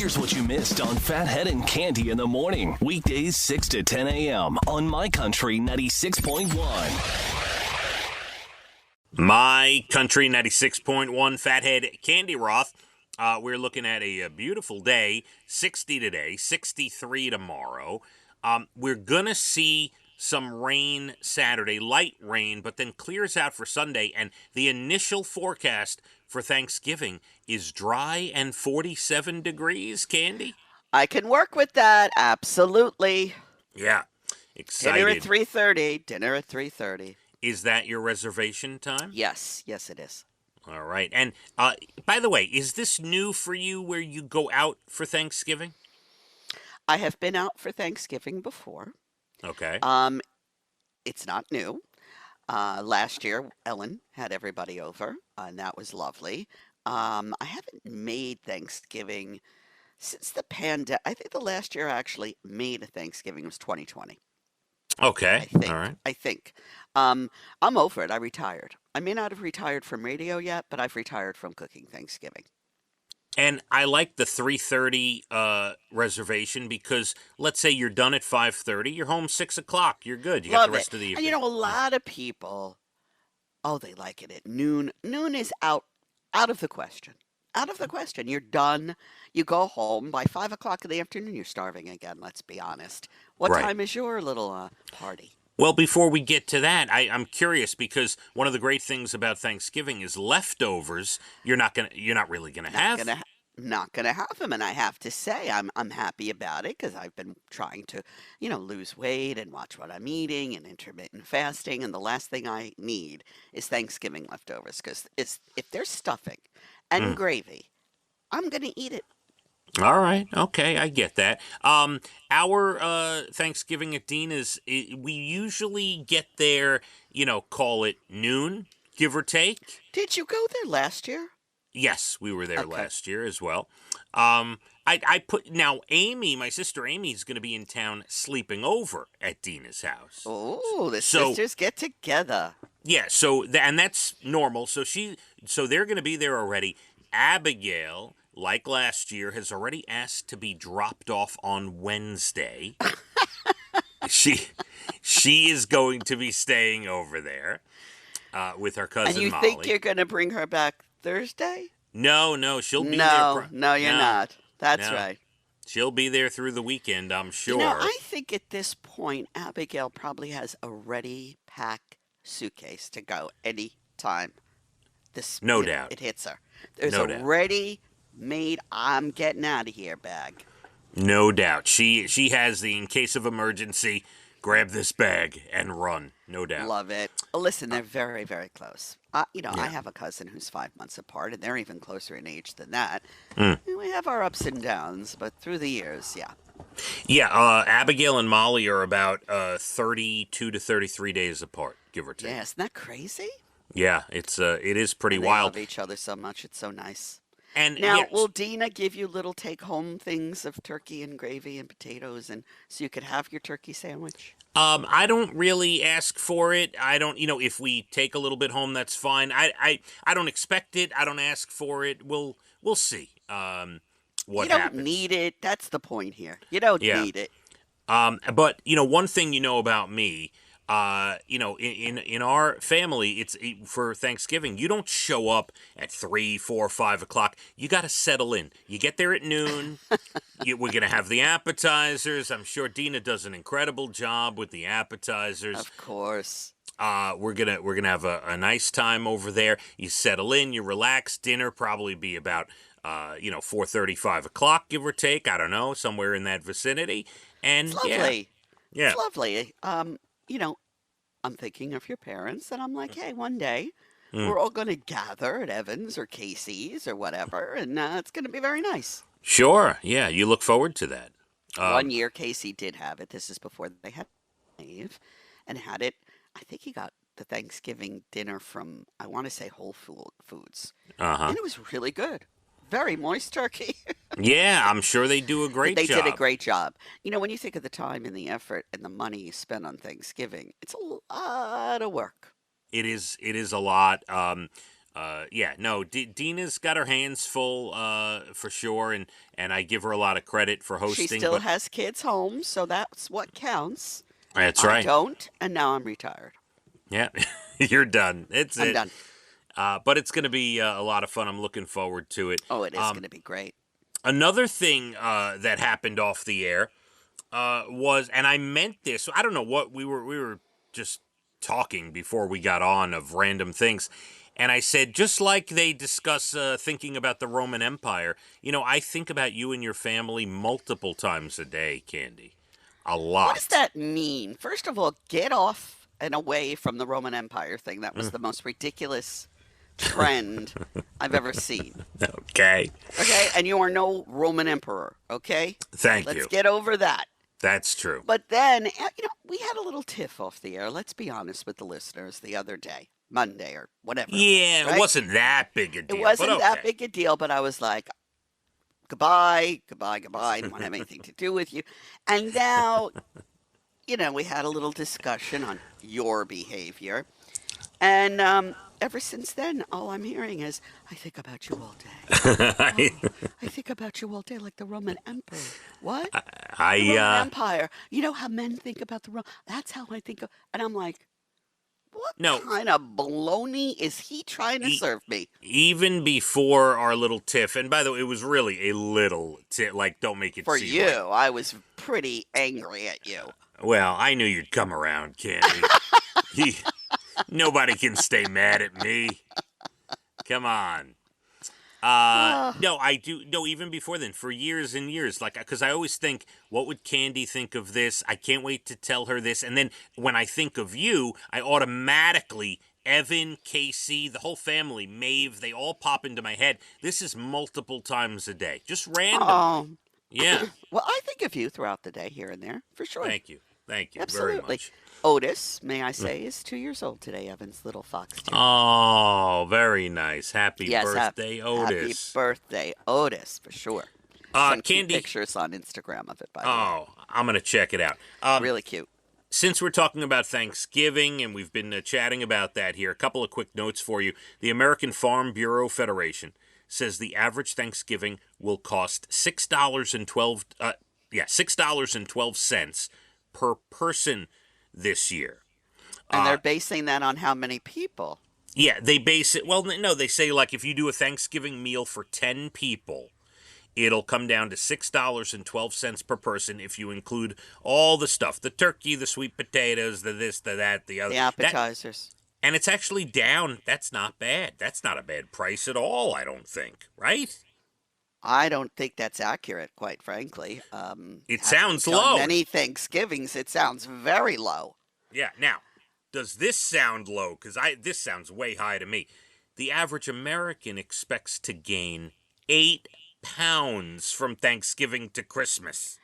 Here's what you missed on Phathead and Cande in the morning. Weekdays 6 to 10 a.m. on My Country 96.1. My Country 96.1 Phathead Cande Roth. We're looking at a beautiful day, 60 today, 63 tomorrow. We're going to see some rain Saturday, light rain, but then clears out for Sunday. And the initial forecast for Thanksgiving is dry and 47 degrees, Candy? I can work with that, absolutely. Yeah, excited. Dinner at 3:30. Dinner at 3:30. Is that your reservation time? Yes, it is. All right. And by the way, is this new for you where you go out for Thanksgiving? I have been out for Thanksgiving before. Okay. It's not new. Last year, Ellen had everybody over, and that was lovely. I haven't made Thanksgiving since the pandemic. I think the last year I actually made a Thanksgiving was 2020. Okay. All right. I think. I'm over it. I retired. I may not have retired from radio yet, but I've retired from cooking Thanksgiving. And I like the 3:30 reservation because let's say you're done at 5:30, you're home 6 o'clock. You're good. You got the rest of the evening. And a lot of people, they like it at noon. Noon is out of the question. Out of the question. You're done. You go home. By 5 o'clock in the afternoon, you're starving again, let's be honest. What Right. time is your little party? Well, before we get to that, I'm curious because one of the great things about Thanksgiving is leftovers. You're not really gonna have. Not gonna have them, and I have to say I'm happy about it because I've been trying to, lose weight and watch what I'm eating and intermittent fasting, and the last thing I need is Thanksgiving leftovers because if there's stuffing and gravy, I'm gonna eat it. All right. Okay, I get that. Our Thanksgiving at Dina's, we usually get there, call it noon, give or take. Did you go there last year? Yes, we were there Okay. last year as well. Now Amy, my sister Amy, is going to be in town sleeping over at Dina's house. Oh, the sisters get together. Yeah, and that's normal. So they're going to be there already. Abigail, like last year, has already asked to be dropped off on Wednesday. She is going to be staying over there with her cousin And you Molly. think you're going to bring her back Thursday? No, she'll be there. No, you're not. That's No. right. She'll be there through the weekend, I'm sure. I think at this point, Abigail probably has a ready-packed suitcase to go any time. No doubt. It hits her. There's No a doubt. ready-made, I'm getting out of here bag. No doubt. She has the in case of emergency, grab this bag and run. No doubt. Love it. Listen, they're very, very close. I Yeah. have a cousin who's 5 months apart, and they're even closer in age than that. Mm. We have our ups and downs, but through the years, yeah. Yeah, Abigail and Molly are about 32 to 33 days apart, give or take. Yeah, isn't that crazy? Yeah, it is pretty And they wild. love each other so much. It's so nice. And Now, yeah, will Dina give you little take-home things of turkey and gravy and potatoes, and so you could have your turkey sandwich? I don't really ask for it. I don't, if we take a little bit home, that's fine. I don't expect it. I don't ask for it. We'll see. What You don't happens. need it. That's the point here. You don't Yeah. need it. But one thing about me, in our family, it's for Thanksgiving. You don't show up at 3, 4, 5 o'clock. You got to settle in. You get there at noon. We're gonna have the appetizers. I'm sure Dina does an incredible job with the appetizers. Of course. We're gonna have a nice time over there. You settle in. You relax. Dinner probably be about 4:30, 5 o'clock, give or take. I don't know, somewhere in that vicinity. And It's lovely. Yeah. It's lovely. I'm thinking of your parents, and I'm like, hey, one day we're all going to gather at Evans or Casey's or whatever, and it's going to be very nice. Sure. Yeah, you look forward to that. One year, Casey did have it. This is before they had Dave, and had it. I think he got the Thanksgiving dinner from, I want to say, Whole Foods. Uh-huh. And it was really good. Very moist turkey. Yeah, I'm sure they do a great They job. did a great job. When you think of the time and the effort and the money you spend on Thanksgiving, it's a lot of work. It is a lot. Yeah, no, Dina's got her hands full for sure, and I give her a lot of credit for She hosting. still But has kids home, so that's what counts. that's I right. don't, and now I'm retired. Yeah, you're done. It's I'm it. done. But it's going to be a lot of fun. I'm looking forward to it. Oh, it is going to be great. Another thing that happened off the air was, and I meant this. I don't know what we were just talking before we got on of random things, and I said just like they discuss thinking about the Roman Empire. I think about you and your family multiple times a day, Candy. A What does lot. that mean? First of all, get off and away from the Roman Empire thing. That was the most ridiculous trend I've ever seen. Okay. Okay, and you are no Roman emperor. Okay, Thank let's you. get over that. That's true. But then, we had a little tiff off the air. Let's be honest with the listeners the other day, Monday or whatever it was, Yeah, it right? wasn't that big a It deal, but wasn't that okay. big a deal, but I was like, goodbye, goodbye, goodbye. I don't want to have anything to do with you. And now, we had a little discussion on your behavior. And ever since then, all I'm hearing is, I think about you all day. Oh, I think about you all day like the Roman Emperor. What? The Roman Empire. You know how men think about the Roman? That's how I think of. And I'm like, what No, kind of baloney is he trying to e- serve me? even before our little tiff, and by the way, it was really a little tiff. Like, don't make it For seem you, like. I was pretty angry at you. Well, I knew you'd come around, Candy. He, nobody can stay mad at me. Come on. Ah, No, I do. No, even before then, for years and years, like, because I always think, what would Candy think of this? I can't wait to tell her this. And then when I think of you, I automatically, Evan, Casey, the whole family, Maeve, they all pop into my head. This is multiple times a day, just oh. randomly. Yeah. Well, I think of you throughout the day, here and there, for sure. Thank you. Thank you very Absolutely. much. Otis, may I say, is 2 years old today, Evan's little fox too. Oh, very nice. Happy Yes, birthday, happy Otis. birthday, Otis, for sure. Some cute Candy. pictures on Instagram of it, by the way. Oh, I'm going to check it out. Really cute. Since we're talking about Thanksgiving and we've been chatting about that here, a couple of quick notes for you. The American Farm Bureau Federation says the average Thanksgiving will cost $6.12 per person this year. And they're basing that on how many people? Yeah, they base it. Well, no, they say like if you do a Thanksgiving meal for 10 people, it'll come down to $6.12 per person if you include all the stuff, the turkey, the sweet potatoes, the this, the that, the other. The appetizers. And it's actually down. That's not bad. That's not a bad price at all, I don't think. Right? I don't think that's accurate, quite frankly. It Having sounds done low. Many Thanksgivings, it sounds very low. Yeah. Now, does this sound low? Because this sounds way high to me. The average American expects to gain 8 pounds from Thanksgiving to Christmas.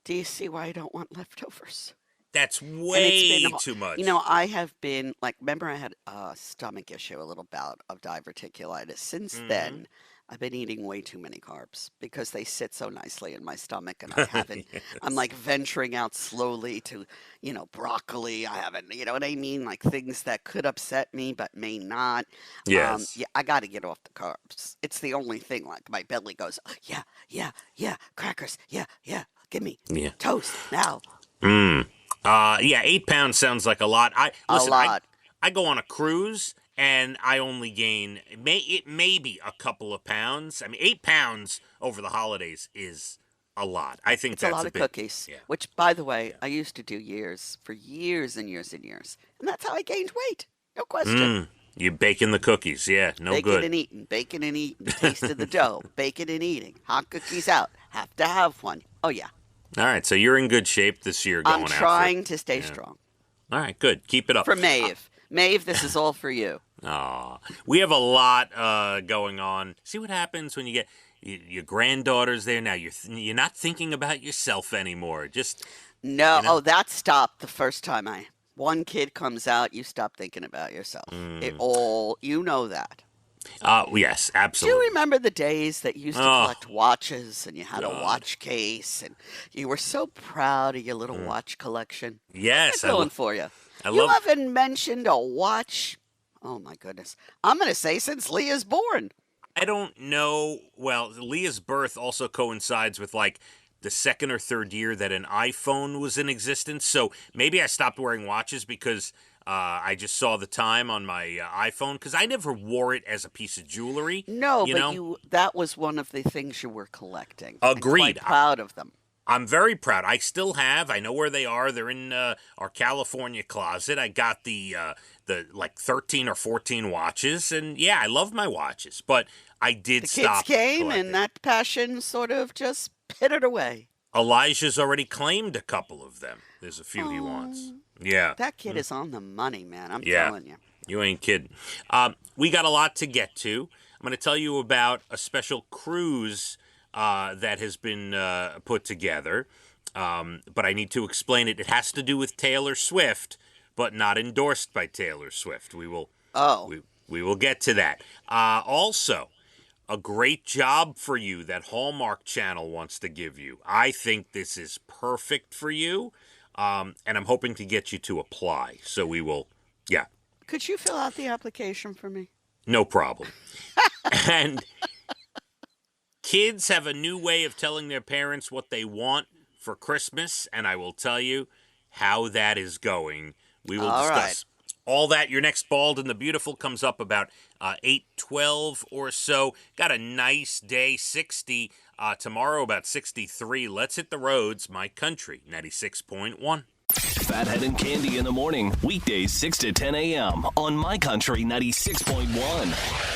Do you see why I don't want leftovers? That's And way too much. I have been like, remember I had a stomach issue, a little bout of diverticulitis. Since then, I've been eating way too many carbs because they sit so nicely in my stomach, and I haven't. I'm like venturing out slowly to, broccoli. I haven't, you know what I mean? Like things that could upset me but may not. Yes. Yeah, I got to get off the carbs. It's the only thing. Like my belly goes, "Oh, yeah, yeah, yeah, crackers, yeah, yeah, give me Yeah. toast now." Yeah, 8 pounds sounds like a lot. A lot. I go on a cruise and I only gain it may be a couple of pounds. I mean, 8 pounds over the holidays is a lot. I think It's a that's lot of big, cookies, yeah. which, by the way, I used to do for years and years and years. And that's how I gained weight. No question. You baking the cookies, yeah, no Baking good. and eating, baking and eating, tasted the dough, baking and eating, hot cookies out, have to have one. Oh, yeah. All right, so you're in good shape this year going I'm out. trying to stay strong. All right, good. Keep it up. For Maeve. Maeve, this is all for you. Aw, we have a lot going on. See what happens when you get your granddaughters there. Now you're not thinking about yourself anymore. Just No, that stopped the first time one kid comes out, you stop thinking about yourself. You know that. yes, Do you absolutely. remember the days that you used to collect watches and you had a watch case and you were so proud of your little watch collection? Yes, How's it going for you? I You love. haven't mentioned a watch Oh my goodness. I'm going to say since Leah's born. I don't know. Well, Leah's birth also coincides with like the second or third year that an iPhone was in existence. So maybe I stopped wearing watches because I just saw the time on my iPhone because I never wore it as a piece of jewelry. No, you but know? that was one of the things you were collecting. Agreed. I'm quite proud of them. I'm very proud. I still have. I know where they are. They're in our California closet. I got the like 13 or 14 watches, and yeah, I love my watches. But I did The stop kids came collecting. and that passion sort of just pittered away. Elijah's already claimed a couple of them. There's a few he wants. Yeah. That kid is on the money, man. I'm Yeah. telling you. You ain't kidding. We got a lot to get to. I'm going to tell you about a special cruise that has been put together, but I need to explain it. It has to do with Taylor Swift, but not endorsed by Taylor Swift. We will get to that. Also, a great job for you that Hallmark Channel wants to give you. I think this is perfect for you, and I'm hoping to get you to apply. So we will, yeah. Could you fill out the application for me? No problem. And kids have a new way of telling their parents what they want for Christmas, and I will tell you how that is going. We will discuss all that. Your next Bald and the Beautiful comes up about 8:12 or so. Got a nice day, 60. Tomorrow about 63. Let's hit the roads. My Country, 96.1. Phathead and Cande in the morning, weekdays 6 to 10 a.m. on My Country 96.1.